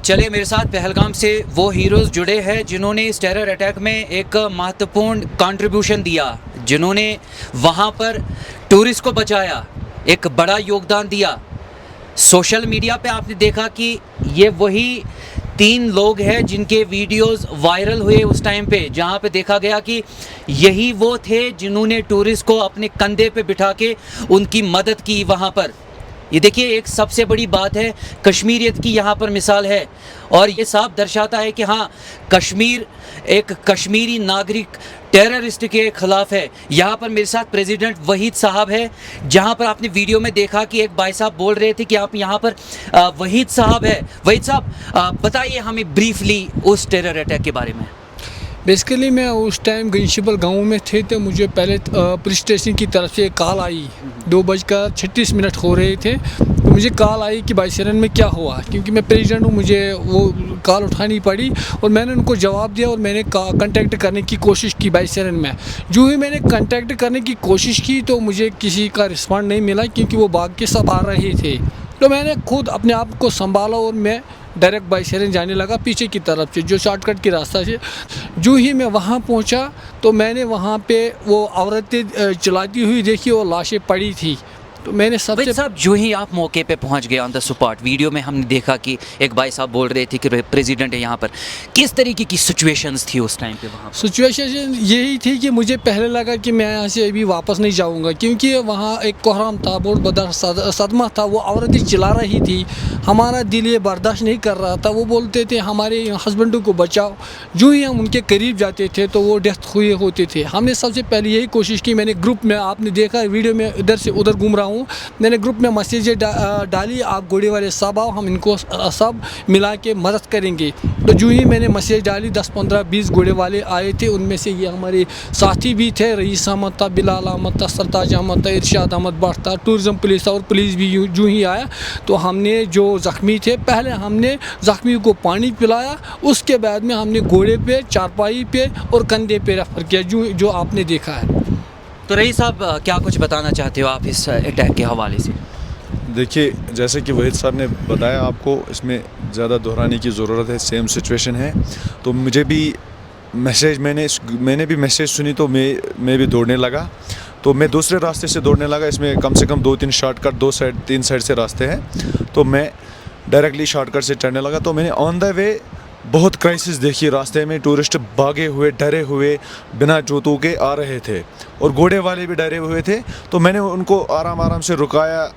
چلے میرے ساتھ پہلگام سے وہ ہیروز جڑے ہیں جنہوں نے اس ٹیرر اٹیک میں ایک مہتوپورن کنٹریبیوشن دیا، جنہوں نے وہاں پر ٹورسٹ کو بچایا، ایک بڑا یوگدان دیا۔ سوشل میڈیا پہ آپ نے دیکھا کہ یہ وہی 3 لوگ ہیں جن کے ویڈیوز وائرل ہوئے اس ٹائم پہ، جہاں پہ دیکھا گیا کہ یہی وہ تھے جنہوں نے ٹورسٹ کو اپنے کندھے پہ بٹھا کے ان کی مدد کی وہاں پر۔ یہ دیکھیے ایک سب سے بڑی بات ہے، کشمیریت کی یہاں پر مثال ہے، اور یہ صاف درشاتا ہے کہ ہاں کشمیر ایک کشمیری ناگرک ٹیررسٹ کے خلاف ہے۔ یہاں پر میرے ساتھ پریزیڈنٹ وحید صاحب ہے، جہاں پر آپ نے ویڈیو میں دیکھا کہ ایک بھائی صاحب بول رہے تھے کہ آپ یہاں پر وحید صاحب ہے۔ وحید صاحب بتائیے ہمیں بریفلی اس ٹیرر اٹیک کے بارے میں۔ بیسیکلی میں اس ٹائم گنشبل گاؤں میں تھے تو مجھے پہلے پولیس اسٹیشن کی طرف سے ایک کال آئی، 2:36 ہو رہے تھے تو مجھے کال آئی کہ بھائی سرن میں کیا ہوا، کیونکہ میں پریزیڈنٹ ہوں، مجھے وہ کال اٹھانی پڑی اور میں نے ان کو جواب دیا اور میں نے کنٹیکٹ کرنے کی کوشش کی بھائی سرن میں۔ جو ہی میں نے کنٹیکٹ کرنے کی کوشش کی تو مجھے کسی کا رسپانڈ نہیں ملا، کیونکہ وہ بھاگ کے سب آ رہے تھے۔ تو میں نے خود اپنے آپ کو سنبھالا اور میں ڈائریکٹ بائی سرن جانے لگا پیچھے کی طرف سے، جو شارٹ کٹ کی راستہ سے۔ جو ہی میں وہاں پہنچا تو میں نے وہاں پہ وہ عورتیں چلاتی ہوئی دیکھی اور لاشیں پڑی تھی، تو میں نے سب سے صاحب جو ہی آپ موقع پہ پہنچ گئے آن دا سپاٹ، ویڈیو میں ہم نے دیکھا کہ ایک بھائی صاحب بول رہے تھے کہ پریزیڈنٹ ہے یہاں پر، کس طریقے کی سچویشنز تھی اس ٹائم پہ وہاں پر؟ سچویشن یہی تھی کہ مجھے پہلے لگا کہ میں یہاں سے ابھی واپس نہیں جاؤں گا، کیونکہ وہاں ایک کوہرام تھا، بہت بڑا صدمہ تھا، وہ عورتیں چلا رہی تھی، ہمارا دل یہ برداشت نہیں کر رہا تھا، وہ بولتے تھے ہمارے ہسبینڈوں کو بچاؤ۔ جو ہی ہم ان کے قریب جاتے تھے تو وہ ڈیتھ ہوئے ہوتے تھے۔ ہم نے سب سے پہلے یہی کوشش کی، میں نے گروپ میں، آپ نے دیکھا ویڈیو میں ادھر سے ادھر گھوم رہا ہوں، میں نے گروپ میں میسیجیں ڈالی، آپ گھوڑے والے سب آؤ، ہم ان کو سب ملا کے مدد کریں گے۔ تو جو ہی میں نے میسیج ڈالی 10 15 20 گھوڑے والے آئے تھے، ان میں سے یہ ہمارے ساتھی بھی تھے، رئیس احمد تھا، بلال احمد تھا، سرتاج احمد تھا، ارشاد احمد بٹ تھا، ٹورزم پولیس تھا، اور پولیس بھی جو ہی آیا تو ہم نے جو زخمی تھے پہلے ہم نے زخمی کو پانی پلایا، اس کے بعد میں ہم نے گھوڑے پہ، چارپائی پہ اور کندھے پہ ریفر کیا، جو آپ نے دیکھا ہے۔ تو رئیس صاحب کیا کچھ بتانا چاہتے ہو آپ اس اٹیک کے حوالے سے؟ دیکھیے جیسے کہ وحید صاحب نے بتایا، آپ کو اس میں زیادہ دہرانے کی ضرورت ہے، سیم سچویشن ہے۔ تو مجھے بھی میسیج، میں نے بھی میسیج سنی تو میں بھی دوڑنے لگا، تو میں دوسرے راستے سے دوڑنے لگا۔ اس میں کم سے کم 2-3 شارٹ کٹ، 3 سائڈ سے راستے ہیں، تو میں ڈائریکٹلی شارٹ کٹ سے چڑھنے لگا۔ تو میں نے آن دا وے بہت کرائسس دیکھی، راستے میں ٹورسٹ بھاگے ہوئے، ڈرے ہوئے، بنا جوتوں کے آ رہے تھے، اور گھوڑے والے بھی ڈرے ہوئے تھے۔ تو میں نے ان کو آرام سے رکایا،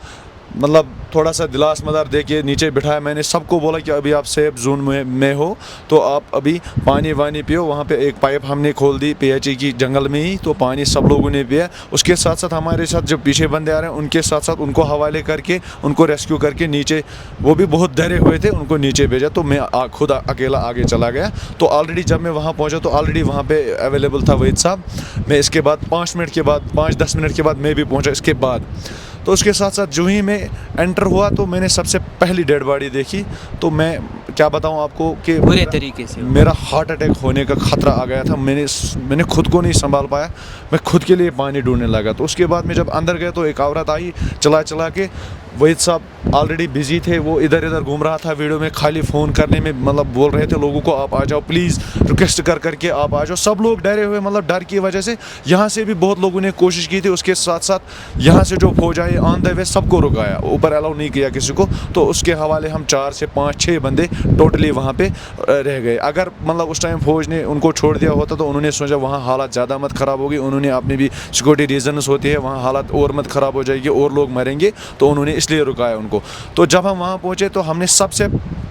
مطلب تھوڑا سا دلاس مدار دے کے نیچے بٹھایا۔ میں نے سب کو بولا کہ ابھی آپ سیف زون میں ہو، تو آپ ابھی پانی وانی پیو۔ وہاں پہ ایک پائپ ہم نے کھول دی PHE کی جنگل میں ہی، تو پانی سب لوگوں نے پیا۔ اس کے ساتھ ساتھ ہمارے ساتھ جو پیچھے بندے آ رہے ہیں، ان کے ساتھ ساتھ ان کو حوالے کر کے، ان کو ریسکیو کر کے نیچے، وہ بھی بہت ڈرے ہوئے تھے، ان کو نیچے بھیجا۔ تو میں خود اکیلا آگے چلا گیا۔ تو آلریڈی جب میں وہاں پہنچا تو آلریڈی وہاں پہ اویلیبل تھا وحید صاحب۔ میں اس کے بعد 5 منٹ کے بعد، 5-10 منٹ کے بعد میں بھی پہنچا اس کے بعد۔ تو اس کے ساتھ ساتھ جو ہی میں انٹر ہوا تو میں نے سب سے پہلی ڈیڈ باڈی دیکھی۔ تو میں کیا بتاؤں آپ کو کہ برے طریقے سے میرا ہارٹ اٹیک ہونے کا خطرہ آ گیا تھا۔ میں نے خود کو نہیں سنبھال پایا، میں خود کے لیے پانی ڈھونڈنے لگا۔ تو اس کے بعد میں جب اندر گیا تو ایک عورت آئی چلا کے، وحید صاحب آلریڈی بزی تھے، وہ ادھر گھوم رہا تھا ویڈیو میں، خالی فون کرنے میں، مطلب بول رہے تھے لوگوں کو آپ آ جاؤ پلیز، ریکویسٹ کر کے آپ آ جاؤ۔ سب لوگ ڈرے ہوئے، مطلب ڈر کی وجہ سے یہاں سے بھی بہت لوگوں نے کوشش کی تھی۔ اس کے ساتھ ساتھ یہاں سے جو فوج آئے آن دا وے سب کو رکایا، اوپر الاؤ نہیں کیا کسی کو۔ تو اس کے حوالے ہم 4 سے 5-6 بندے ٹوٹلی وہاں پہ رہ گئے۔ اگر مطلب اس ٹائم فوج نے ان کو چھوڑ دیا ہوتا تو انہوں نے سوچا وہاں حالات زیادہ مت خراب ہوگی، انہوں نے اپنی بھی سیکورٹی ریزنز ہوتی ہے، وہاں حالات اور مت خراب ہو جائے گی اور لوگ مریں گے، تو انہوں نے اس لیے رکایا ان کو۔ تو جب ہم وہاں پہنچے تو ہم نے سب سے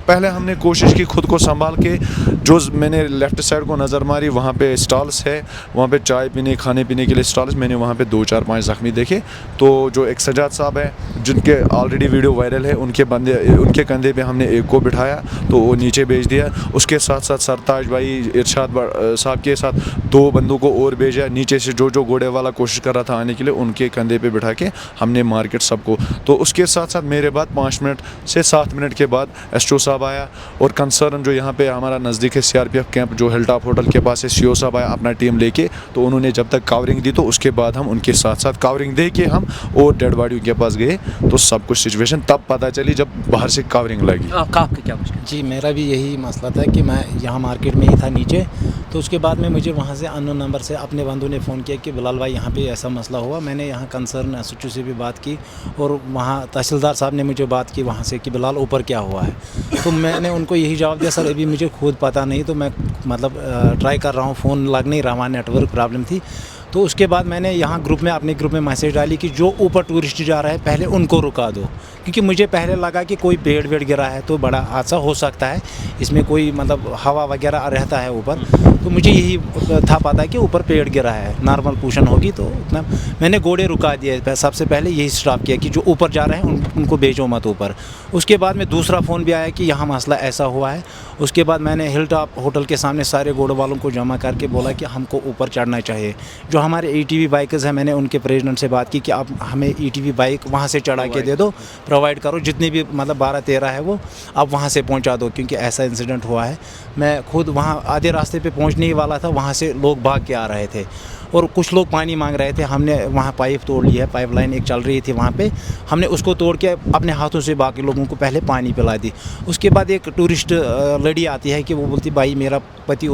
پہلے ہم نے کوشش کی خود کو سنبھال کے، جو میں نے لیفٹ سائڈ کو نظر ماری، وہاں پہ اسٹالس ہے، وہاں پہ چائے پینے، کھانے پینے کے لیے اسٹالس، میں نے وہاں پہ 2-4-5 زخمی دیکھے۔ تو جو ایک سجاد صاحب ہیں جن کے آلریڈی ویڈیو وائرل ہے، ان کے کندھے پہ ہم نے ایک کو بٹھایا تو وہ نیچے بھیج دیا۔ اس کے ساتھ ساتھ سرتاج بھائی، ارشاد صاحب کے ساتھ 2 بندوں کو اور بھیجا نیچے سے، جو گھوڑے والا کوشش کر رہا تھا آنے کے لیے، ان کے کندھے پہ بٹھا کے ہم نے مارکیٹ سب کو۔ تو اس کے ساتھ ساتھ میرے بعد 5 منٹ سے 7 منٹ کے بعد SHO صاحب صاحب آیا اور کنسرن جو یہاں پہ ہمارا نزدیک ہے CRPF کیمپ جو ہل ٹاپ ہوٹل کے پاس ہے, CO صاحب آیا اپنا ٹیم لے کے, تو انہوں نے جب تک کاورنگ دی تو اس کے بعد ہم ان کے ساتھ ساتھ کاورنگ دے کے ہم اور ڈیڈ باڈیوں کے پاس گئے, تو سب کچھ سچویشن تب پتہ چلی جب باہر سے کاورنگ لگی. آپ کا کیا مشکل؟ جی میرا بھی یہی مسئلہ تھا کہ میں یہاں مارکیٹ میں ہی تھا نیچے, تو اس کے بعد میں مجھے وہاں سے انون نمبر سے اپنے بندوں نے فون کیا کہ بلال بھائی یہاں پہ ایسا مسئلہ ہوا. میں نے یہاں کنسرن SHO سے بھی بات کی اور وہاں تحصیلدار صاحب نے مجھے بات کی وہاں سے کہ بلال اوپر کیا ہوا ہے. تو میں نے ان کو یہی جواب دیا, سر ابھی مجھے خود پتہ نہیں, تو میں مطلب ٹرائی کر رہا ہوں, فون لگ نہیں رہا, وہاں نیٹ ورک پرابلم تھی. تو اس کے بعد میں نے یہاں گروپ میں اپنے گروپ میں میسیج ڈالی کہ جو اوپر ٹورسٹ جا رہا ہے پہلے ان کو رکا دو, کیونکہ مجھے پہلے لگا کہ کوئی پیڑ ویڑ گرا ہے تو بڑا حادثہ ہو سکتا ہے, اس میں کوئی مطلب ہوا وغیرہ رہتا ہے اوپر. تو مجھے یہی تھا پتہ کہ اوپر پیڑ گرا ہے, نارمل پوشن ہوگی, تو اتنا میں نے گھوڑے رکا دیے. سب سے پہلے یہی اسٹاپ کیا کہ جو اوپر جا رہے ہیں ان کو بھیجو مت اوپر. اس کے بعد میں دوسرا فون بھی آیا کہ یہاں مسئلہ ایسا ہوا ہے. اس کے بعد میں نے ہل ٹاپ ہوٹل کے سامنے سارے گھوڑے والوں کو جمع کر کے بولا کہ ہم کو اوپر چڑھنا چاہیے. جو ہمارے ETV بائکز ہیں, میں نے ان کے پریزیڈنٹ سے بات کی کہ آپ ہمیں ETV بائک وہاں سے چڑھا کے دے دو, پرووائڈ کرو, جتنی بھی مطلب 12-13 ہے وہ آپ وہاں سے پہنچا دو, کیونکہ ایسا انسیڈنٹ ہوا ہے. میں خود وہاں آدھے راستے پہ پہنچنے ہی والا تھا, وہاں سے لوگ بھاگ کے آ رہے تھے اور کچھ لوگ پانی مانگ رہے تھے. ہم نے وہاں پائپ توڑ لی ہے, پائپ لائن ایک چل رہی تھی وہاں پہ, ہم نے اس کو توڑ کے اپنے ہاتھوں سے باقی لوگوں کو پہلے پانی پلا دی. اس کے بعد ایک ٹورسٹ لڑی آتی ہے کہ وہ بولتی بھائی میرا پتی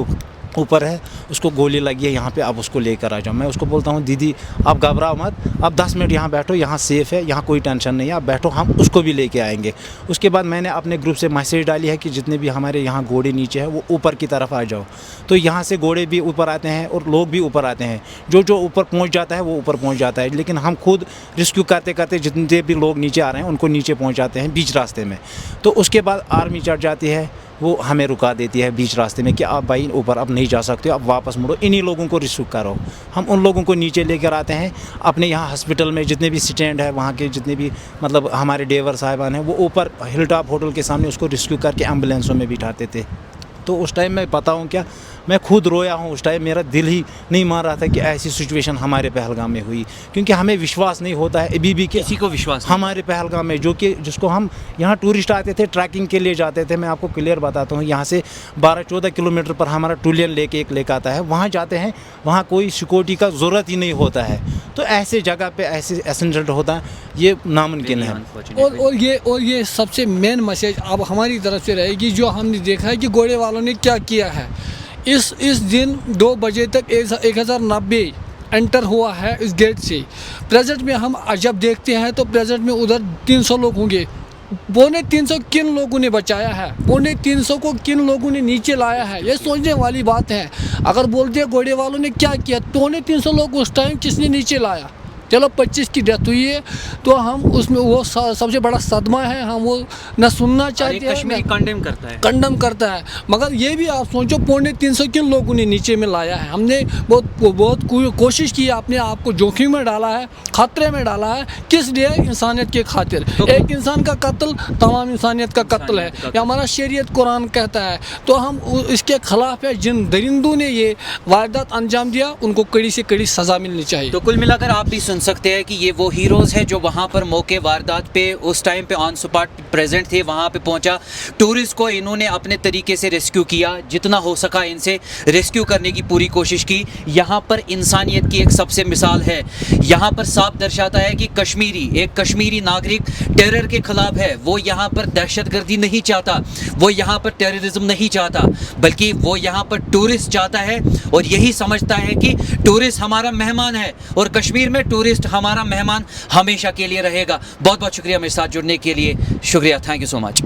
اوپر ہے, اس کو گولی لگی ہے یہاں پہ, آپ اس کو لے کر آ جاؤ. میں اس کو بولتا ہوں دیدی آپ گھبراؤ مت, آپ 10 منٹ یہاں بیٹھو, یہاں سیف ہے, یہاں کوئی ٹینشن نہیں ہے, آپ بیٹھو, ہم اس کو بھی لے کے آئیں گے. اس کے بعد میں نے اپنے گروپ سے میسیج ڈالی ہے کہ جتنے بھی ہمارے یہاں گھوڑے نیچے ہیں وہ اوپر کی طرف آ جاؤ. تو یہاں سے گھوڑے بھی اوپر آتے ہیں اور لوگ بھی اوپر آتے ہیں, جو اوپر پہنچ جاتا ہے وہ اوپر پہنچ جاتا ہے. لیکن ہم خود ریسکیو کرتے کرتے جتنے بھی لوگ نیچے آ رہے ہیں ان کو نیچے پہنچاتے ہیں بیچ راستے میں. تو اس کے بعد آرمی چڑھ جاتی ہے, وہ ہمیں رکا دیتی ہے بیچ راستے میں کہ آپ بھائی اوپر اب نہیں جا سکتے, اب واپس مڑو, انہی لوگوں کو ریسکیو کرو. ہم ان لوگوں کو نیچے لے کر آتے ہیں اپنے یہاں ہاسپٹل میں, جتنے بھی سٹینڈ ہے وہاں کے جتنے بھی مطلب ہمارے ڈیور صاحبان ہیں وہ اوپر ہل ٹاپ ہوٹل کے سامنے اس کو ریسکیو کر کے ایمبولینسوں میں بٹھاتے تھے. تو اس ٹائم میں بتاؤں کیا, میں خود رویا ہوں. اس ٹائم میرا دل ہی نہیں مان رہا تھا کہ ایسی سچویشن ہمارے پہلگام میں ہوئی, کیونکہ ہمیں وشواس نہیں ہوتا ہے ابھی بھی کہ کسی کو وشواس ہمارے پہلگام میں جس کو ہم یہاں ٹورسٹ آتے تھے ٹریکنگ کے لیے جاتے تھے. میں آپ کو کلیئر بتاتا ہوں, یہاں سے 12-14 کلومیٹر پر ہمارا ٹولین لیک ایک لیک آتا ہے, وہاں جاتے ہیں, وہاں کوئی سیکورٹی کا ضرورت ہی نہیں ہوتا ہے. تو ایسے جگہ پہ ایسے ایکسیڈنٹ ہوتا ہے یہ ناممکن ہے. اور یہ سب سے مین میسیج اب ہماری طرف سے رہے گی, جو ہم نے دیکھا ہے کہ گھوڑے والوں نے کیا کیا ہے. اس دن 2 بجے تک 1090 انٹر ہوا ہے اس گیٹ سے. پریزنٹ میں ہم جب دیکھتے ہیں تو پریزنٹ میں ادھر 300 لوگ ہوں گے. 350 کن لوگوں نے بچایا ہے, 350 کو کن لوگوں نے نیچے لایا ہے, یہ سوچنے والی بات ہے. اگر بولتے ہیں گھوڑے والوں نے کیا کیا, 350 لوگ اس ٹائم کس نے نیچے لایا. چلو 25 کی ڈیتھ ہوئی ہے تو ہم اس میں وہ سب سے بڑا صدمہ ہے, ہم وہ نہ سننا چاہتے ہیں, کشمیر کنڈم کرتا ہے. مگر یہ بھی آپ سوچو 350 کن لوگوں نے نیچے میں لایا ہے. ہم نے بہت کوشش کی, اپنے آپ کو جوخم میں ڈالا ہے, خطرے میں ڈالا ہے. کس لیے؟ انسانیت کے خاطر. ایک انسان کا قتل تمام انسانیت کا قتل ہے, یہ ہمارا شریعت قرآن کہتا ہے. تو ہم اس کے خلاف ہے. جن درندوں نے یہ واردات انجام دیا ان کو کڑی سے کڑی سزا ملنی چاہیے. تو کل ملا کر آپ بھی سن سکتے ہیں کہ یہ وہ ہیروز ہیں جو وہاں پر موقع واردات پہ اس ٹائم پہ آن سپاٹ پریزنٹ تھے, وہاں پہ پہنچا. ٹورسٹ کو انہوں نے اپنے طریقے سے ریسکیو کیا, جتنا ہو سکا ان سے ریسکیو کرنے کی پوری کوشش کی. یہاں پر انسانیت کی ایک سب سے مثال ہے. یہاں پر صاف درشاتا ہے کہ ایک کشمیری ناگرک ٹیرر کے خلاف ہے. وہ یہاں پر دہشت گردی نہیں چاہتا, وہ یہاں پر ٹیررزم نہیں چاہتا, بلکہ وہ یہاں پر ٹورسٹ چاہتا ہے اور یہی سمجھتا ہے کہ ٹورسٹ ہمارا مہمان ہے اور کشمیر میں ٹورسٹ ہمارا مہمان ہمیشہ کے لیے رہے گا. بہت بہت شکریہ میرے ساتھ جڑنے کے لیے. شکریہ, تھینک یو سو مچ.